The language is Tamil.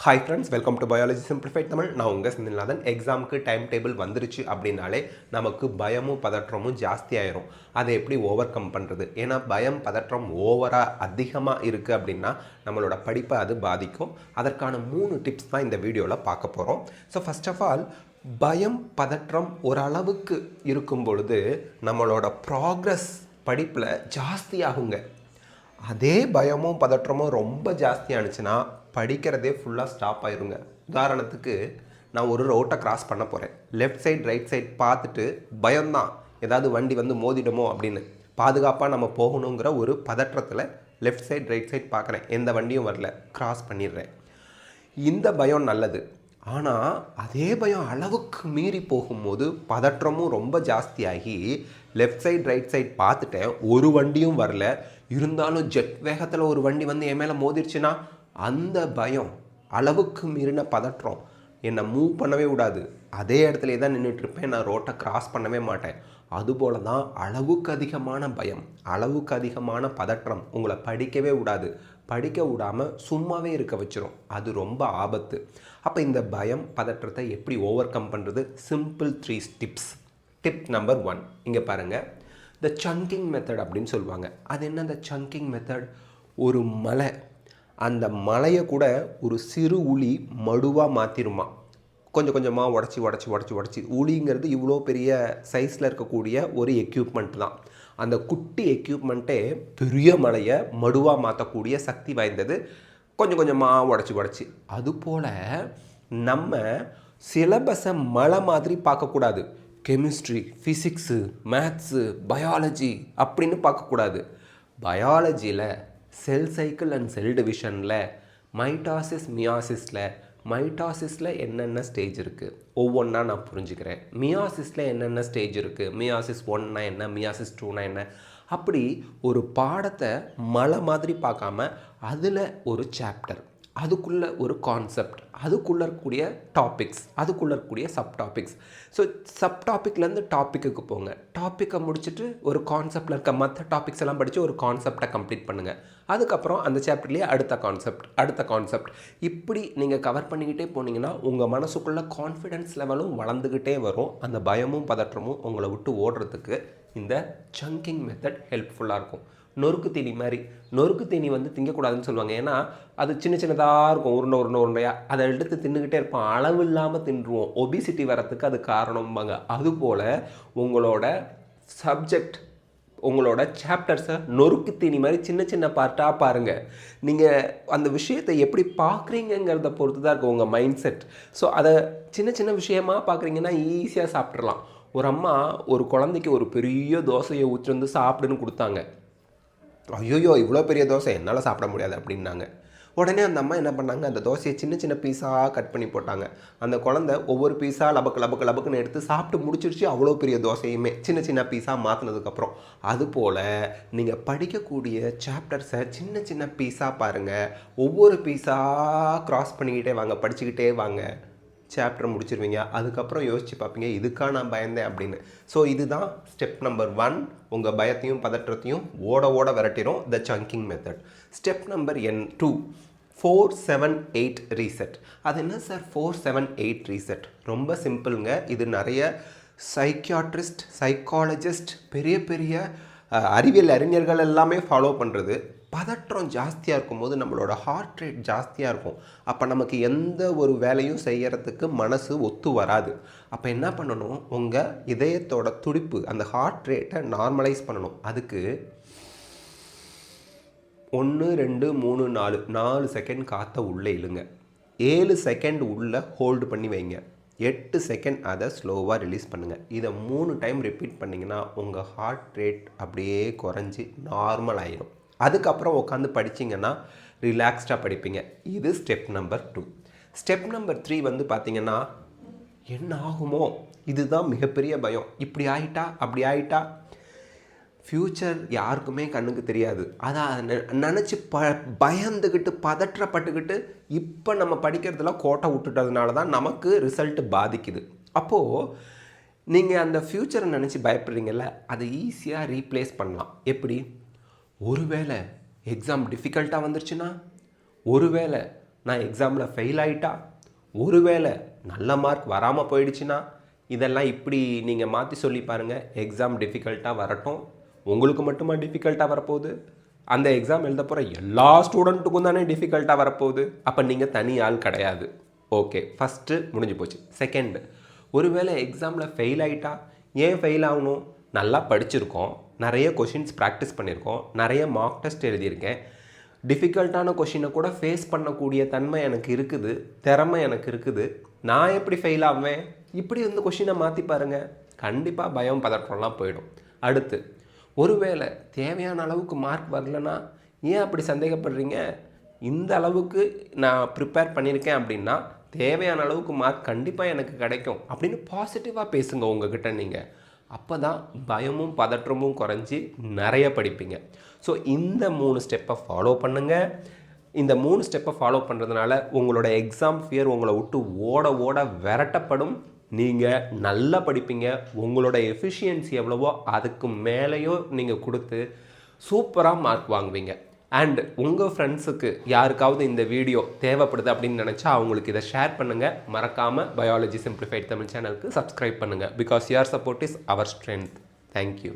Hi friends, welcome to biology simplified Tamil. நான் உங்கள் செந்தில்நாதன். எக்ஸாமுக்கு டைம் டேபிள் வந்துருச்சு அப்படின்னாலே நமக்கு பயமும் பதற்றமும் ஜாஸ்தி ஆயிரும். அதை எப்படி ஓவர் கம் பண்ணுறது? ஏன்னா பயம் பதற்றம் ஓவராக அதிகமாக இருக்குது அப்படின்னா நம்மளோட படிப்பை அது பாதிக்கும். அதற்கான 3 டிப்ஸ் தான் இந்த வீடியோவில் பார்க்க போகிறோம். ஸோ ஃபஸ்ட் ஆஃப் ஆல், பயம் பதற்றம் ஓரளவுக்கு இருக்கும் பொழுது நம்மளோட ப்ராக்ரஸ் படிப்பில் ஜாஸ்தி ஆகுங்க. அதே பயமும் பதற்றமும் ரொம்ப ஜாஸ்தியானுச்சுன்னா படிக்கிறதே ஃபுல்லாக ஸ்டாப் ஆயிருங்க. உதாரணத்துக்கு, நான் ஒரு ரோட்டை கிராஸ் பண்ண போகிறேன். லெஃப்ட் சைட் ரைட் சைட் பார்த்துட்டு பயம்தான், ஏதாவது வண்டி வந்து மோதிடுமோ அப்படின்னு. பாதுகாப்பாக நம்ம போகணுங்கிற ஒரு பதற்றத்தில் லெஃப்ட் சைட் ரைட் சைட் பார்க்குறேன், எந்த வண்டியும் வரல, கிராஸ் பண்ணிடுறேன். இந்த பயம் நல்லது. ஆனால் அதே பயம் அளவுக்கு மீறி போகும்போது பதற்றமும் ரொம்ப ஜாஸ்தியாகி லெஃப்ட் சைட் ரைட் சைட் பார்த்துட்டேன், ஒரு வண்டியும் வரல, இருந்தாலும் ஜெட் வேகத்தில் ஒரு வண்டி வந்து என் மேலே மோதிருச்சுன்னா அந்த பயம், அளவுக்கு மீறின பதற்றம் என்னை மூவ் பண்ணவே விடாது. அதே இடத்துல தான் நின்றுட்டுருப்பேன், நான் ரோட்டை கிராஸ் பண்ணவே மாட்டேன். அதுபோல தான் அளவுக்கு அதிகமான பயம், அளவுக்கு அதிகமான பதற்றம் உங்களை படிக்கவே விடாது. படிக்க விடாமல் சும்மாவே இருக்க வச்சிரும். அது ரொம்ப ஆபத்து. அப்போ இந்த பயம் பதற்றத்தை எப்படி ஓவர் கம் பண்ணுறது? Simple 3 tips. டிப் நம்பர் 1, இங்கே பாருங்கள். த சங்கிங் மெத்தட் அப்படின்னு சொல்லுவாங்க. அது என்ன இந்த சங்கிங் மெத்தட்? ஒரு மலை, அந்த மலையை கூட ஒரு சிறு உளி மடுவாக மாற்றிருமா. கொஞ்சம் கொஞ்சமாக உடச்சி உளிங்கிறது இவ்வளோ பெரிய சைஸில் இருக்கக்கூடிய ஒரு எக்யூப்மெண்ட் தான். அந்த குட்டி எக்யூப்மெண்ட்டே பெரிய மலையை மடுவாக மாற்றக்கூடிய சக்தி வாய்ந்தது. கொஞ்சம் கொஞ்சமாக உடச்சி அதுபோல் நம்ம சிலபஸை மலை மாதிரி பார்க்கக்கூடாது. கெமிஸ்ட்ரி, ஃபிசிக்ஸு, மேத்ஸு, பயாலஜி அப்படின்னு பார்க்கக்கூடாது. பயாலஜியில் செல் சைக்கிள் அண்ட் செல் டிவிஷனில் மைட்டாசிஸ் மைட்டாசிஸில் என்னென்ன ஸ்டேஜ் இருக்குது ஒவ்வொன்றா நான் புரிஞ்சுக்கிறேன். மியாசிஸில் என்னென்ன ஸ்டேஜ் இருக்குது, மியாசிஸ் 1னா என்ன, மியாசிஸ் 2னா என்ன, அப்படி ஒரு பாடத்தை மலை மாதிரி பார்க்காம அதில் ஒரு சாப்டர், அதுக்குள்ளே ஒரு கான்செப்ட், அதுக்குள்ளே இருக்கக்கூடிய டாபிக்ஸ், அதுக்குள்ளே இருக்கக்கூடிய சப்டாபிக்ஸ். ஸோ சப்டாபிக்லேருந்து டாப்பிக்கு போங்க. டாப்பிக்கை முடிச்சுட்டு ஒரு கான்செப்டில் இருக்க மற்ற டாபிக்ஸ் எல்லாம் படித்து ஒரு கான்செப்டை கம்ப்ளீட் பண்ணுங்கள். அதுக்கப்புறம் அந்த சாப்டர்லேயே அடுத்த கான்செப்ட் இப்படி நீங்கள் கவர் பண்ணிக்கிட்டே போனீங்கன்னா உங்கள் மனசுக்குள்ளே கான்ஃபிடென்ஸ் லெவலும் வளர்ந்துக்கிட்டே வரும். அந்த பயமும் பதற்றமும் உங்களை விட்டு ஓடுறதுக்கு இந்த சங்கிங் மெத்தட் ஹெல்ப்ஃபுல்லாக இருக்கும். நொறுக்கு தீனி மாதிரி. நொறுக்கு தீனி வந்து திங்கக்கூடாதுன்னு சொல்லுவாங்க. ஏன்னா அது சின்னதாக இருக்கும், உருண்டையாக. அதை எடுத்து தின்னுக்கிட்டே இருப்போம், அளவு இல்லாமல் தின்றுவோம். ஒபிசிட்டி வரத்துக்கு அது காரணம்பாங்க. அதுபோல் உங்களோட சப்ஜெக்ட், உங்களோட சாப்டர்ஸை நொறுக்கு தீனி மாதிரி சின்ன பார்ட்டாக பாருங்கள். நீங்கள் அந்த விஷயத்தை எப்படி பார்க்குறீங்கிறத பொறுத்து தான் இருக்கும் உங்கள் மைண்ட் செட். ஸோ அதை சின்ன விஷயமாக பார்க்குறீங்கன்னா ஈஸியாக சாப்பிட்றலாம். ஒரு அம்மா ஒரு குழந்தைக்கு ஒரு பெரிய தோசையை ஊற்றி வந்து சாப்பிடுன்னு கொடுத்தாங்க. ஐயோயோ, இவ்வளோ பெரிய தோசை என்னால் சாப்பிட முடியாது அப்படின்னாங்க. உடனே அந்த அம்மா என்ன பண்ணாங்க, அந்த தோசையை சின்ன பீஸாக கட் பண்ணி போட்டாங்க. அந்த குழந்தை ஒவ்வொரு பீஸாக லபக்குன்னு எடுத்து சாப்பிட்டு முடிச்சிருச்சு. அவ்வளோ பெரிய தோசையுமே சின்ன பீஸாக மாற்றினதுக்கப்புறம். அதுபோல் நீங்கள் படிக்கக்கூடிய சாப்டர்ஸை சின்ன பீஸாக பாருங்கள். ஒவ்வொரு பீஸாக க்ராஸ் பண்ணிக்கிட்டே வாங்க, படிச்சுக்கிட்டே வாங்க. சாப்டர் முடிச்சிருவீங்க. அதுக்கப்புறம் யோசித்து பார்ப்பீங்க, இதுக்காக நான் பயந்தேன் அப்படின்னு. ஸோ இதுதான் ஸ்டெப் நம்பர் 1. உங்கள் பயத்தையும் பதற்றத்தையும் ஓட விரட்டிடும் த சங்கிங் மெத்தட். Step number 2, 4-7-8 reset. அது என்ன சார் 4-7-8 ரீசெட்? ரொம்ப சிம்பிளுங்க. இது நிறைய சைக்கியாட்ரிஸ்ட், சைக்காலஜிஸ்ட், பெரிய அறிவியல் அறிஞர்கள் எல்லாமே ஃபாலோ பண்ணுறது. பதற்றம் ஜாஸ்தியாக இருக்கும்போது நம்மளோட ஹார்ட் ரேட் ஜாஸ்தியாக இருக்கும். அப்போ நமக்கு எந்த ஒரு வேலையும் செய்கிறதுக்கு மனசு ஒத்து வராது. அப்போ என்ன பண்ணணும், உங்கள் இதயத்தோட துடிப்பு, அந்த ஹார்ட் ரேட்டை நார்மலைஸ் பண்ணணும். அதுக்கு 1 2 3 4 செகண்ட் காற்றை உள்ளே இழுங்க. 7 செகண்ட் உள்ளே ஹோல்டு பண்ணி வைங்க. 8 செகண்ட் அதை ஸ்லோவாக ரிலீஸ் பண்ணுங்கள். இதை 3 டைம் ரிப்பீட் பண்ணிங்கன்னா உங்கள் ஹார்ட் ரேட் அப்படியே குறைஞ்சி நார்மல் ஆயிடும். அதுக்கப்புறம் உட்காந்து படிச்சிங்கன்னா ரிலாக்ஸ்டாக படிப்பீங்க. இது ஸ்டெப் நம்பர் 2. ஸ்டெப் நம்பர் 3 வந்து பார்த்திங்கன்னா, என்ன ஆகுமோ, இதுதான் மிகப்பெரிய பயம். இப்படி ஆகிட்டா அப்படி ஆகிட்டா. ஃப்யூச்சர் யாருக்குமே கண்ணுக்கு தெரியாது. அதை நினச்சி பயந்துக்கிட்டு பதற்றப்பட்டுக்கிட்டு இப்போ நம்ம படிக்கிறதுலாம் கோட்டை விட்டுட்டதுனால தான் நமக்கு ரிசல்ட்டு பாதிக்குது. அப்போது நீங்கள் அந்த ஃப்யூச்சரை நினச்சி பயப்படுறீங்கல்ல, அதை ஈஸியாக ரீப்ளேஸ் பண்ணலாம். எப்படி? ஒருவேளை எக்ஸாம் டிஃபிகல்ட்டாக வந்துருச்சுன்னா, ஒருவேளை நான் எக்ஸாமில் ஃபெயில் ஆகிட்டா, ஒருவேளை நல்ல மார்க் வராமல் போயிடுச்சுன்னா, இதெல்லாம் இப்படி நீங்கள் மாற்றி சொல்லி பாருங்கள். எக்ஸாம் டிஃபிகல்ட்டாக வரட்டும். உங்களுக்கு மட்டுமா டிஃபிகல்ட்டாக வரப்போகுது? அந்த எக்ஸாம் எழுத போகிற எல்லா ஸ்டூடெண்ட்டுக்கும் தானே டிஃபிகல்ட்டாக வரப்போகுது. அப்போ நீங்கள் தனி ஆள் கிடையாது. ஓகே, ஃபஸ்ட்டு முடிஞ்சு போச்சு. செகண்ட், ஒருவேளை எக்ஸாமில் ஃபெயில் ஆகிட்டா, ஏன் ஃபெயில் ஆகணும்? நல்லா படிச்சிருக்கோம், நிறைய கொஷின்ஸ் ப்ராக்டிஸ் பண்ணியிருக்கோம், நிறைய மார்க் டெஸ்ட் எழுதியிருக்கேன், டிஃபிகல்ட்டான கொஷினை கூட ஃபேஸ் பண்ணக்கூடிய தன்மை எனக்கு இருக்குது, திறமை எனக்கு இருக்குது, நான் எப்படி ஃபெயில் ஆவேன்? இப்படி வந்து கொஷினை மாற்றி பாருங்கள். கண்டிப்பாக பயம் பதற்றம்லாம் போயிடும். அடுத்து, ஒருவேளை தேவையான அளவுக்கு மார்க் வரலன்னா ஏன் அப்படி சந்தேகப்படுறீங்க? இந்த அளவுக்கு நான் ப்ரிப்பேர் பண்ணியிருக்கேன் அப்படின்னா தேவையான அளவுக்கு மார்க் கண்டிப்பாக எனக்கு கிடைக்கும் அப்படின்னு பாசிட்டிவாக பேசுங்க உங்ககிட்ட நீங்கள். அப்போ தான் பயமும் பதற்றமும் குறைஞ்சி நிறைய படிப்பீங்க. ஸோ இந்த 3 ஸ்டெப்பை ஃபாலோ பண்ணுங்கள். இந்த 3 ஸ்டெப்பை ஃபாலோ பண்ணுறதுனால உங்களோட எக்ஸாம் ஃபியர் உங்களை விட்டு ஓட ஓட விரட்டப்படும். நீங்கள் நல்லா படிப்பீங்க. உங்களோட எஃபிஷியன்சி எவ்வளவோ அதுக்கு மேலேயோ நீங்கள் கொடுத்து சூப்பராக மார்க் வாங்குவீங்க. அண்ட் உங்கள் ஃப்ரெண்ட்ஸுக்கு யாருக்காவது இந்த வீடியோ தேவைப்படுது அப்படின்னு நினச்சா அவங்களுக்கு இதை ஷேர் பண்ணுங்கள். மறக்காமல் பயாலஜி சிம்பிளிஃபைட் தமிழ் சேனலுக்கு சப்ஸ்கிரைப் பண்ணுங்கள். Because your support is our strength. Thank you.